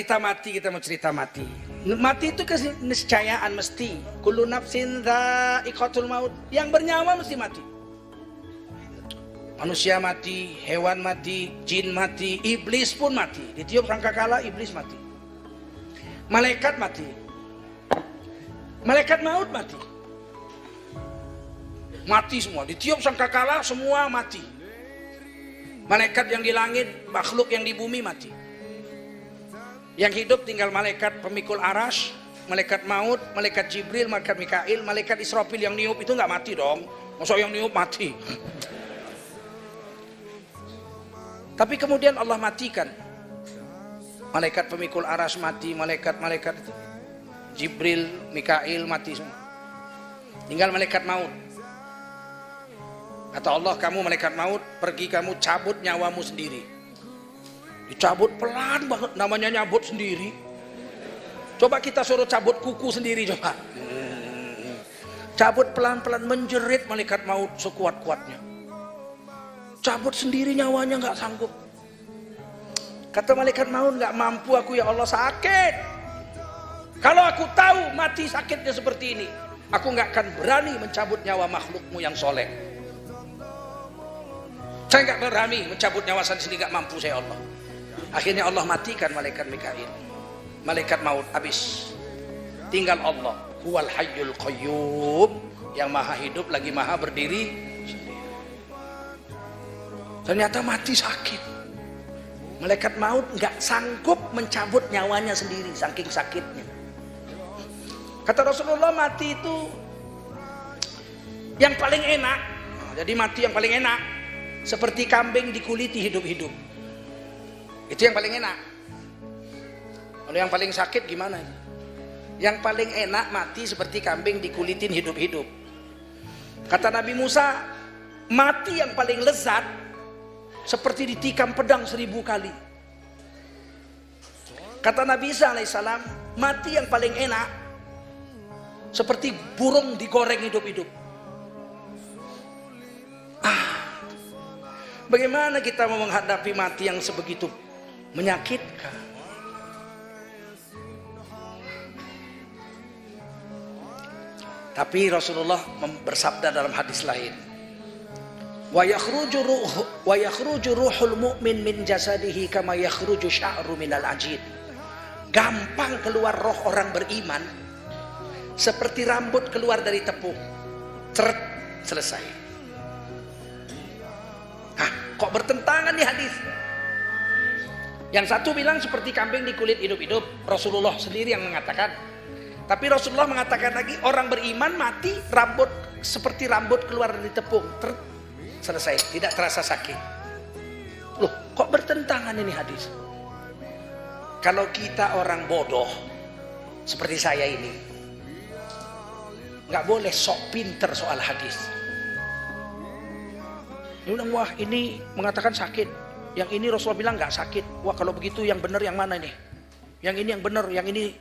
Kita mati, kita mau cerita mati. Mati itu keniscayaan mesti. Kullu nafsin dha'iqatul maut. Yang bernyawa mesti mati. Manusia mati, hewan mati, jin mati, iblis pun mati. Ditiup sangkakala iblis mati. Malaikat mati. Malaikat maut mati. Mati semua. Ditiup sangkakala semua mati. Malaikat yang di langit, makhluk yang di bumi mati. Yang hidup tinggal malaikat pemikul aras, malaikat maut, malaikat Jibril, malaikat Mikail, malaikat Israfil. Yang niup itu nggak mati dong. Masa yang niup mati? Tapi kemudian Allah matikan. Malaikat pemikul aras mati, malaikat-malaikat itu Jibril, Mikail mati semua. Tinggal malaikat maut. Kata Allah, kamu malaikat maut, pergi kamu cabut nyawamu sendiri. Dicabut pelan banget, namanya nyabut sendiri. Coba kita suruh cabut kuku sendiri coba. Cabut pelan-pelan, menjerit malaikat maut sekuat-kuatnya. Cabut sendiri nyawanya, nggak sanggup. Kata malaikat maut, nggak mampu aku ya Allah, sakit. Kalau aku tahu mati sakitnya seperti ini, aku nggak akan berani mencabut nyawa makhlukmu yang soleh. Saya nggak berani mencabut nyawa saya sendiri, nggak mampu saya Allah. Akhirnya Allah matikan malaikat Mikail, malaikat maut habis. Tinggal Allah, huwal hayyul qayyum, yang maha hidup lagi maha berdiri sendiri. Ternyata mati sakit. Malaikat maut nggak sanggup mencabut nyawanya sendiri saking sakitnya. Kata Rasulullah, mati itu yang paling enak. Jadi mati yang paling enak seperti kambing dikuliti hidup-hidup. Itu yang paling enak. Kalau yang paling sakit gimana? Yang paling enak mati seperti kambing dikulitin hidup-hidup. Kata Nabi Musa, mati yang paling lezat seperti ditikam pedang 1000 kali. Kata Nabi Isa alaihissalam, mati yang paling enak seperti burung digoreng hidup-hidup. Bagaimana kita mau menghadapi mati yang sebegitu menyakitkan? Tapi Rasulullah bersabda dalam hadis lain, wa yakhruju ruhul mu'min min jasadihi kama yakhruju sya'ru minal ajid. Gampang keluar roh orang beriman seperti rambut keluar dari tepung. Ceret, selesai. Kok bertentangan nih hadis? Yang satu bilang seperti kambing di kulit hidup-hidup, Rasulullah sendiri yang mengatakan. Tapi Rasulullah mengatakan lagi, orang beriman mati rambut seperti rambut keluar dari tepung. Selesai, tidak terasa sakit. Loh, kok bertentangan ini hadis? Kalau kita orang bodoh seperti saya ini, nggak boleh sok pinter soal hadis. Dia bilang, wah ini mengatakan sakit, yang ini Rasulullah bilang nggak sakit. Wah kalau begitu yang benar yang mana nih? Yang ini yang benar, yang ini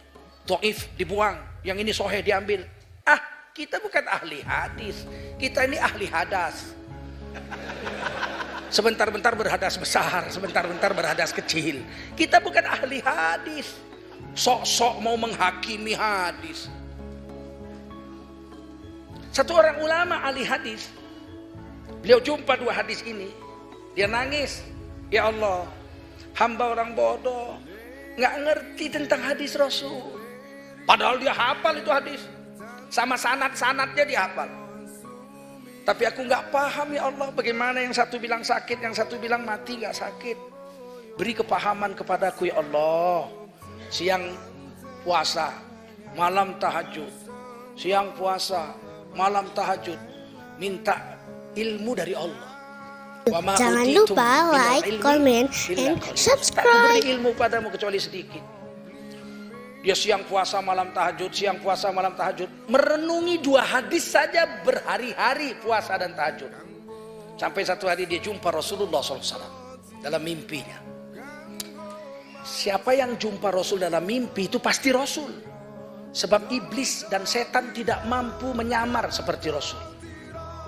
dhaif dibuang, yang ini sahih diambil. Kita bukan ahli hadis, kita ini ahli hadas. Sebentar-bentar berhadas besar, sebentar-bentar berhadas kecil. Kita bukan ahli hadis, sok-sok mau menghakimi hadis. Satu orang ulama ahli hadis, beliau jumpa 2 hadis ini, dia nangis, ya Allah, hamba orang bodoh, nggak ngerti tentang hadis Rasul. Padahal dia hafal itu hadis, sama sanad-sanadnya dia hafal. Tapi aku nggak paham ya Allah, bagaimana yang satu bilang sakit, yang satu bilang mati nggak sakit. Beri kepahaman kepadaku ya Allah. Siang puasa, malam tahajud, siang puasa, malam tahajud, minta ilmu dari Allah. Jangan lupa like, comment, and subscribe. Tak beri ilmu padamu kecuali sedikit. Dia siang puasa malam tahajud, siang puasa malam tahajud, merenungi 2 hadis saja berhari-hari puasa dan tahajud. Sampai satu hari dia jumpa Rasulullah SAW dalam mimpinya. Siapa yang jumpa Rasul dalam mimpi itu pasti Rasul. Sebab iblis dan setan tidak mampu menyamar seperti Rasul.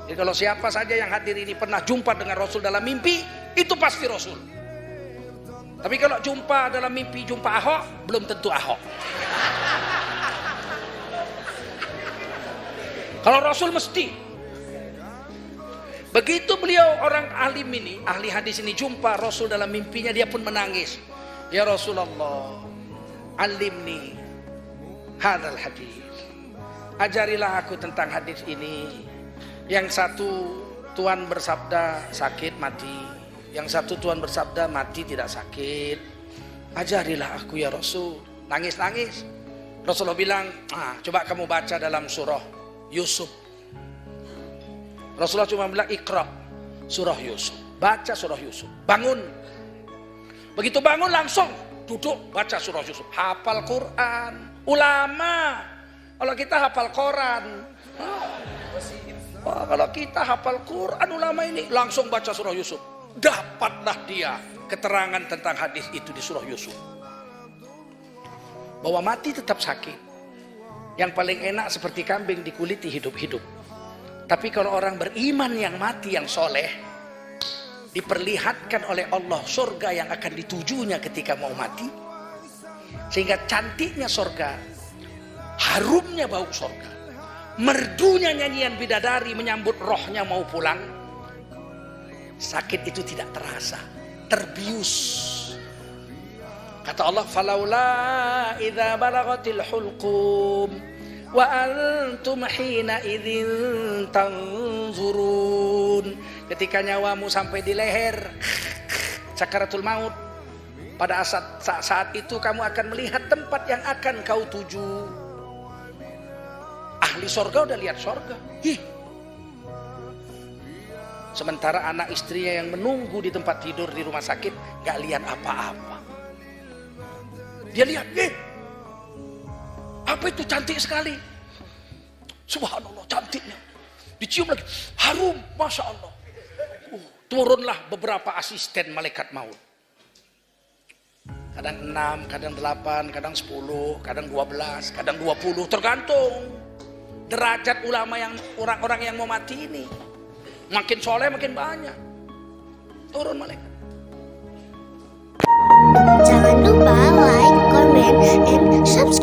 Jadi kalau siapa saja yang hadir ini pernah jumpa dengan Rasul dalam mimpi, itu pasti Rasul. Tapi kalau jumpa dalam mimpi jumpa Ahok, belum tentu Ahok. Kalau Rasul mesti. Begitu beliau orang alim ini, ahli hadis ini jumpa Rasul dalam mimpinya, dia pun menangis. Ya Rasulullah, alimni hadzal hadis. Ajarilah aku tentang hadis ini. Yang satu Tuhan bersabda sakit mati, yang satu Tuhan bersabda mati tidak sakit. Ajarilah aku ya Rasul. Nangis-nangis. Rasulullah bilang, coba kamu baca dalam surah Yusuf. Rasulullah cuma bilang Iqra surah Yusuf. Baca surah Yusuf. Bangun. Begitu bangun langsung duduk baca surah Yusuf. Hafal Quran. Ulama. Kalau kita hafal Quran. Kalau kita hafal Quran, ulama ini langsung baca surah Yusuf. Dapatlah dia keterangan tentang hadis itu di surah Yusuf. Bahwa mati tetap sakit. Yang paling enak seperti kambing dikuliti hidup-hidup. Tapi kalau orang beriman yang mati yang soleh, diperlihatkan oleh Allah surga yang akan ditujunya ketika mau mati. Sehingga cantiknya surga, harumnya bau surga, merdunya nyanyian bidadari menyambut rohnya mau pulang. Sakit itu tidak terasa, terbius. Kata Allah, falaula idza balagatil hulqum wa antum hina idzin tanzurun. Ketika nyawamu sampai di leher, sakaratul maut, pada saat itu kamu akan melihat tempat yang akan kau tuju. Ahli sorga udah lihat sorga. Sementara anak istrinya yang menunggu di tempat tidur di rumah sakit gak lihat apa-apa. Dia lihat, apa itu cantik sekali. Subhanallah, cantiknya. Dicium lagi, harum, Masya Allah. Turunlah beberapa asisten malaikat maut. Kadang 6, kadang 8, kadang 10, kadang 12, kadang 20, tergantung derajat ulama yang orang-orang yang mau mati ini. Makin soleh makin banyak. Turun malaikat. Jangan lupa like, comment, and subscribe.